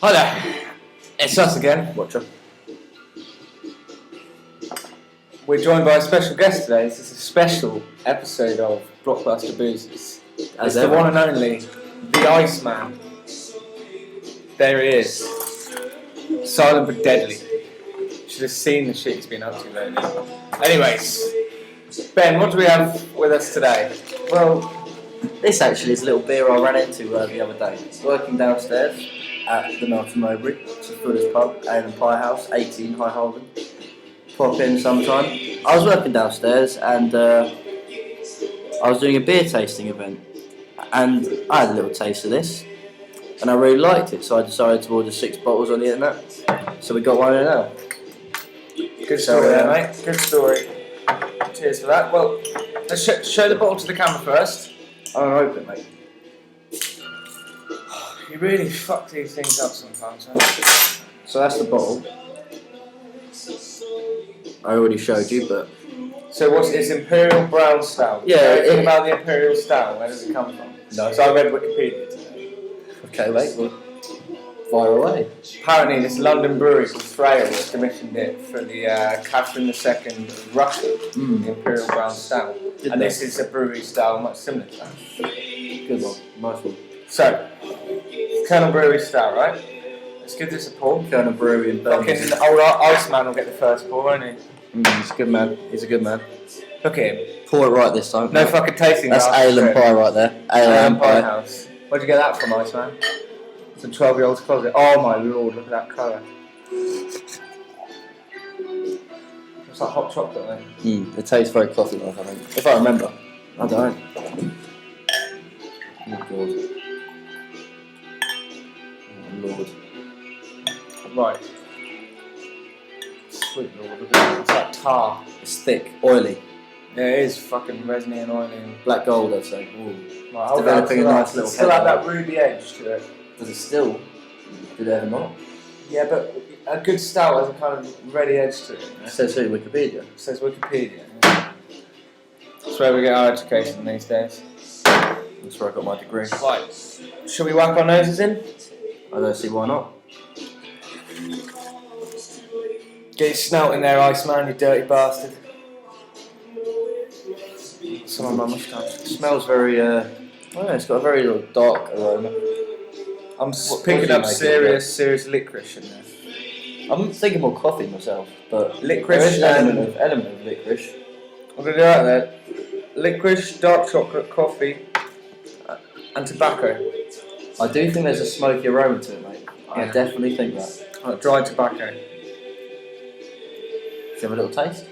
Hi there, it's us again. Watcher. We're joined by a special guest today. This is a special episode of Blockbuster Boozers. It's the one and only, the Iceman. There he is. Silent but deadly. Should have seen the shit he's been up to lately. Anyways, Ben, what do we have with us today? Well, this actually is a little beer I ran into the other day. Working downstairs at the Bermondsey, it's a Fuller's pub, Ale and Pie House, 18 High Holden. Pop in sometime. I was working downstairs and I was doing a beer tasting event, and I had a little taste of this, and I really liked it, so I decided to order 6 bottles on the internet. So we got one in now. Good story there, mate. Good story. Cheers for that. Well, let's show the bottle to the camera first. I don't open it, mate. You really fuck these things up sometimes, man. So that's the bottle. I already showed you, but... So it's Imperial Brown Stout? Yeah. Anything about the Imperial Stout? Where does it come from? No. So I read Wikipedia today. Okay, mate, well, fire away. Apparently this London brewery called Thrale has commissioned it for the Catherine II of Russia, the Imperial Brown Stout. Good and this is a brewery style much similar to that. Good one, nice one. So, Kernel Brewery Stout, right? Let's give this a pour. Kernel Brewery in Bermondsey. Fucking old Iceman will get the first pour, won't he? He's a good man. He's a good man. Look at him. Pour it right this time. No fucking tasting. That's Ale and Pie right there. Ale and Pie House. Where'd you get that from, Iceman? It's a 12-year-old's closet. Oh my lord, look at that colour. It's like hot chocolate, then. It tastes very coffee-like, I think. If I remember. I don't. Oh god. Oh lord. Right. Sweet lord, look at that. It's like tar. It's thick, oily. Yeah, it is fucking resiny and oily. Black gold, I'd say. Ooh. Right, It's developing a nice little still head. have that ruby edge to it. Does it still? Did it ever not? Yeah, but a good stout has a kind of ready edge to it. It says who? Wikipedia. It says Wikipedia. Yeah. That's where we get our education these days. That's where I got my degree. Right. Shall we whack our noses in? I don't see why not. Get your snout in there, Iceman, you dirty bastard. Some of my moustache. It smells very, it's got a very little dark aroma. I'm What picking do you up make serious licorice in there. I'm thinking more coffee myself, but Licorice there is an and- element of licorice. I'm going to do that there. Licorice, dark chocolate, coffee, and tobacco. I do think there's a smoky aroma to it, mate. I Yeah. definitely think that. Like dried tobacco. Do you have a little taste?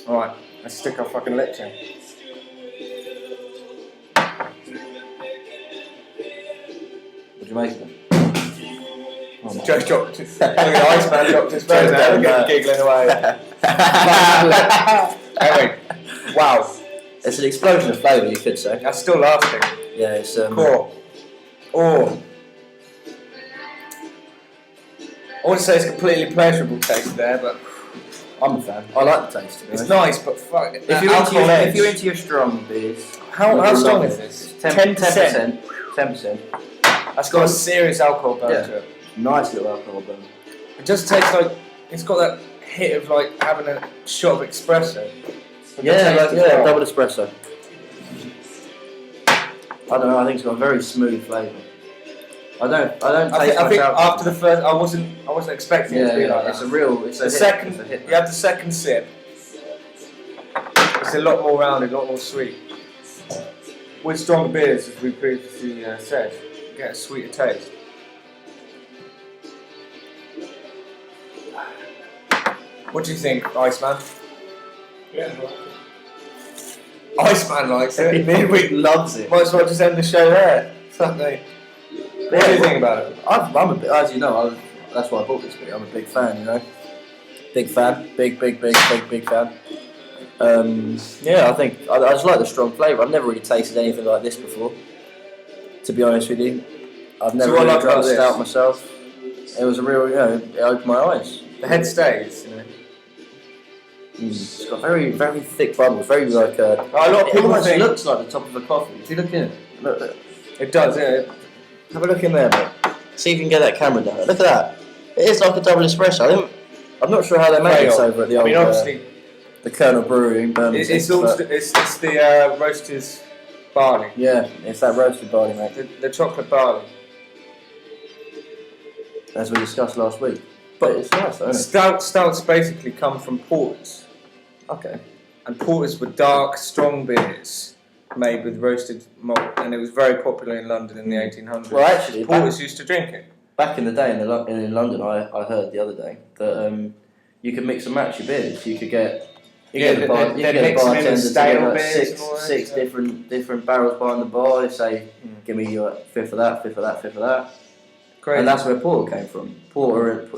Alright, let's stick our fucking lips in. What do you make of it? Oh, my Just dropped it. Look at the Iceman dropped his phone now and giggling away. Anyway, wow. It's an explosion of flavour, you could say. That's still lasting. Yeah, it's Cool. Oh. I wouldn't say it's completely pleasurable taste there, but I'm a fan. I like the taste. To be it's honest. nice, but fuck it. If you're into your strong beers, How you'll strong love is it. this? 10%. 10%. That's got a serious alcohol burn Yeah. to it. Nice little alcohol burn. It just tastes like it's got that hit of like having a shot of espresso. With the Yeah, taste like, as well. double espresso. I don't know. I think it's got a very smooth flavour. I don't I taste much think alcohol. after the first, I wasn't expecting it to be like it's that. a real. It's The a hit. second, It's a hit. you have the second sip. It's a lot more rounded, a lot more sweet. With stronger beers, as we previously said, you get a sweeter taste. What do you think, Iceman? Yeah, I like it. Iceman likes it. Midweek loves it. Might as well just end the show there. Fuck me. What do you think about it? I'm a bit, as you know, that's why I bought this beer. I'm a big fan, you know. Big fan. Big fan. Yeah, I think I just like the strong flavour. I've never really tasted anything like this before. To be honest with you, I've never what I really like drunk about stout this? myself. It was a real, it opened my eyes. The head stays, you know. It's got very, very thick bubbles. Very like a A lot of it people almost think looks like the top of a coffee. If you look in it, look. it does. Yeah. Have a look in there, mate. See if you can get that camera down. Look at that. It is like a double espresso. I'm not sure how they make this over at the old. Obviously, the Kernel Brewery in Bermondsey. It's the roasters barley. Yeah, it's that roasted barley, mate. The chocolate barley. As we discussed last week. But it's nice, though, isn't it? Stouts basically come from porters. Okay. And porters were dark, strong beers made with roasted malt, and it was very popular in London in the 1800s. Well, actually, porters used to drink it. Back in the day in London, I heard the other day that you could mix and match your beers. You could get the bartender to get six different barrels behind the bar. They say, give me your fifth of that, fifth of that, fifth of that. Crazy. And that's where porter came from. Porter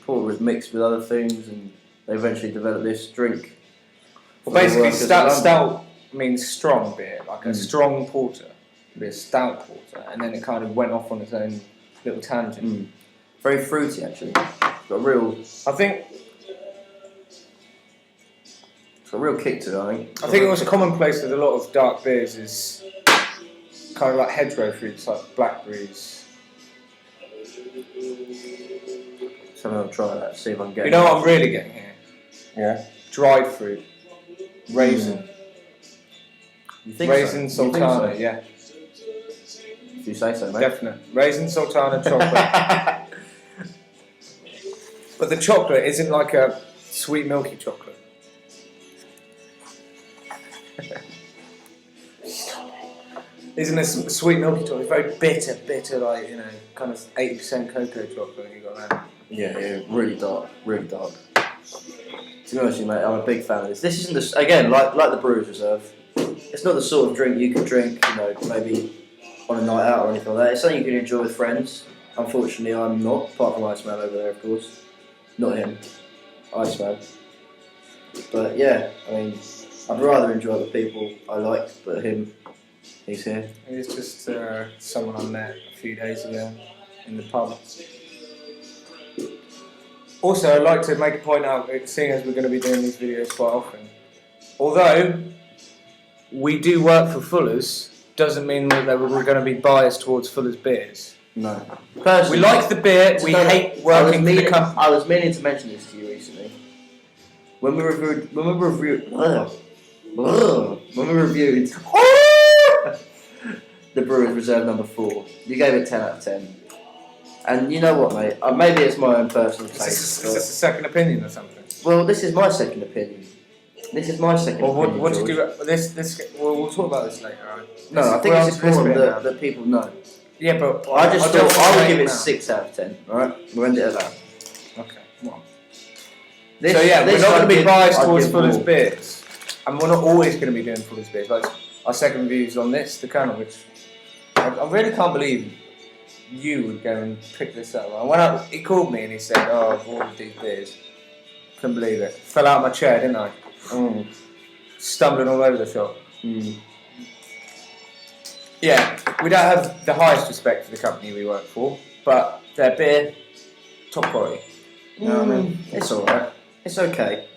was mixed with other things, and they eventually developed this drink. Well, basically, stout means strong beer, like a strong porter. It'd be a stout porter, and then it kind of went off on its own little tangent. Very fruity, actually. It's got a real. I think. It's got a real kick to it. I think it was commonplace with a lot of dark beers is kind of like hedgerow fruits, like blackberries. So I'm gonna try that. See if I can get. You know what I'm really getting here? Yeah. Dried fruit, raisin. You think raisin so? sultana, so? yeah. If you say so, mate. Definite. Raisin sultana chocolate. But the chocolate isn't like a sweet milky chocolate. Isn't a sweet milky chocolate? It's very bitter, like, you know, kind of 80% cocoa chocolate you got there. Yeah, really dark. To be honest with you, mate, I'm a big fan of this. This isn't again like the Brewers Reserve. It's not the sort of drink you could drink, you know, maybe on a night out or anything like that. It's something you can enjoy with friends. Unfortunately, I'm not, apart from Iceman over there, of course. Not him, Iceman. But yeah, I mean, I'd rather enjoy the people I like, but him, he's here. He's just someone I met a few days ago in the pub. Also, I'd like to make a point out, seeing as we're going to be doing these videos quite often, although we do work for Fuller's, doesn't mean that we're going to be biased towards Fuller's beers. No. Personally, we like the beer, we hate working for the company. I was meaning to mention this to you recently. When we reviewed the Brewers Reserve number 4, you gave it 10 out of 10. And you know what, mate? Maybe it's my own personal taste. Is this a second opinion or something? Well, this is my second opinion. Well, what did you do? We'll talk about this later, right? No, I think it's important that people know. Yeah, but I just thought I would give it 6 out of 10. Alright? We'll end it at that. Okay, well. We're not going to be biased towards Fuller's beers. And we're not always going to be doing Fuller's beers. Like our second views on this, the Kernel, which I really can't believe you would go and pick this up. He called me and he said, I've ordered these beers. Couldn't believe it. Fell out of my chair, didn't I? Stumbling all over the shop. Yeah, we don't have the highest respect for the company we work for, but their beer, top quality. You know what I mean? It's alright. It's okay.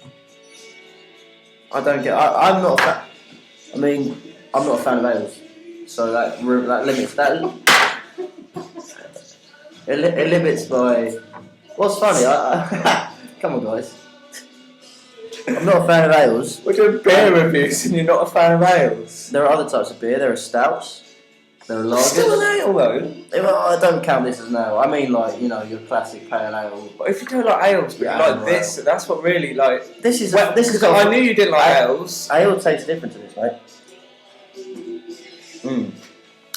I'm not a fan. I mean, I'm not a fan of ales, so that limits that. It limits by. What's funny? Come on, guys. I'm not a fan of ales. We're doing beer reviews and you're not a fan of ales? There are other types of beer. There are stouts. There are lagers. Still an ale though? I don't count this as an ale. I mean, like, you know, your classic pale ale. But if you don't like ales, but you like this, that's what really, like... This is... I knew you didn't like ales. Ale tastes different to this, mate.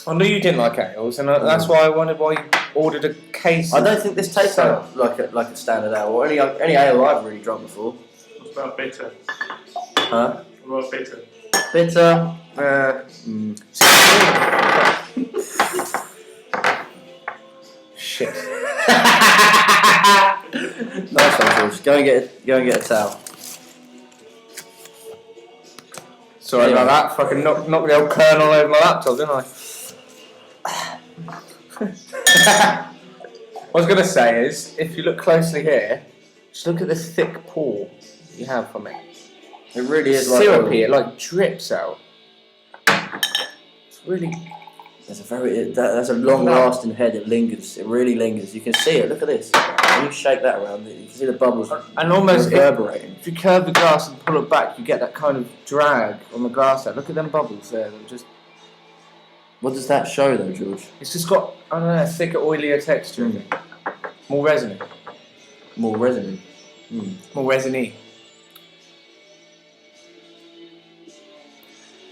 I knew you didn't like ales, and that's why I wondered why you ordered a case. I don't think this tastes like a standard ale, or any ale I've really drunk before. What about bitter? Huh? What about bitter? Bitter. Shit. Nice one, George. Go and get a towel. Sorry about that. Fucking knocked the old kernel over my laptop, didn't I? What I was going to say is, if you look closely here, just look at this thick pour you have from it. It really is syrupy. It like drips out. It's really That's a long-lasting head. It lingers. It really lingers. You can see it. Look at this. When you shake that around, you can see the bubbles and almost reverberating. If you curve the glass and pull it back, you get that kind of drag on the glass there. Look at them bubbles there. They're just. What does that show, though, George? It's just got, I don't know, a thicker, oilier texture. More resiny. More resonant. More resiny.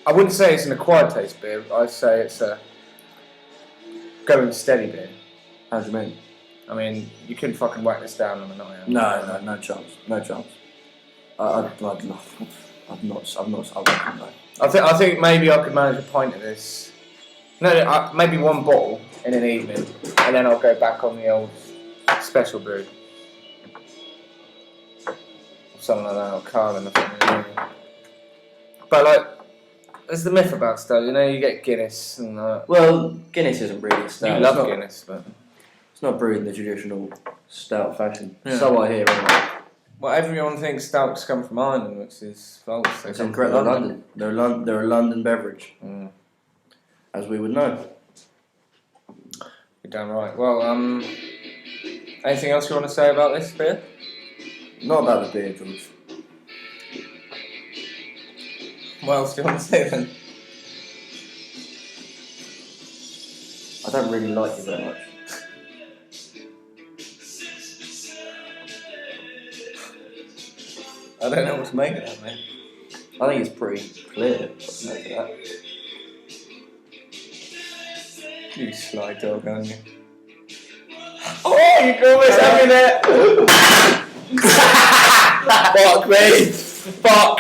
I wouldn't say it's an acquired taste beer. I'd say it's a going steady beer. How do you mean? I mean, you couldn't fucking whack this down on a night. No chance. No chance. I'd love. I'm not. I think maybe I could manage a pint of this. No, maybe one bottle in an evening, and then I'll go back on the old special brew. Something like that, or Carlin or something. But like, there's the myth about stout, you know, you get Guinness and well, Guinness isn't really a stout. You love Guinness, but it's not brewed in the traditional stout fashion. Yeah. So I hear anyway. Well, everyone thinks stouts come from Ireland, which is false. It's incorrect. London. They're a London beverage, as we would know. You're damn right. Well, anything else you want to say about this beer? Not about the beer, George. What else do you want to say then? I don't really like it very much. I don't know what to make of that, mate. I think it's pretty clear what to make of that. You sly dog, aren't you? Oh, you can almost have me there! Fuck me! Fuck!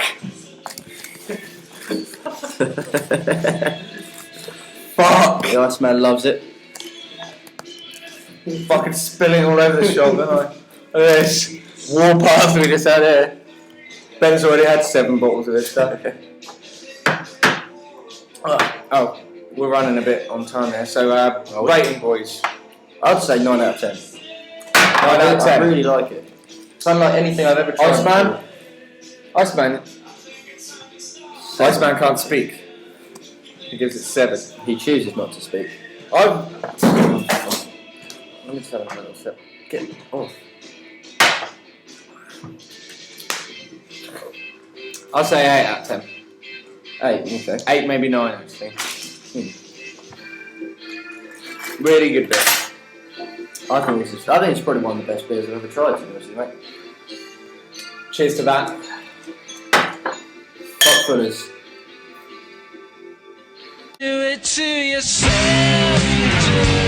Fuck! The Iceman loves it. Fucking spilling all over the shop, don't I? Look at this war party we just had here. Ben's already had 7 bottles of this stuff. Oh, we're running a bit on time here, so rating, boys. I'd say 9 out of 10. 9 out of 10. I really like it. It's unlike anything I've ever tried. Iceman can't speak. He gives it 7. He chooses not to speak. Let me just have a little sip. Get off. I'll say 8 out of 10. 8, okay. 8, maybe 9, actually. Really good beer. I think it's probably one of the best beers I've ever tried, to be honest, mate. Cheers to that. Hot fullers. Do it to yourself, you do.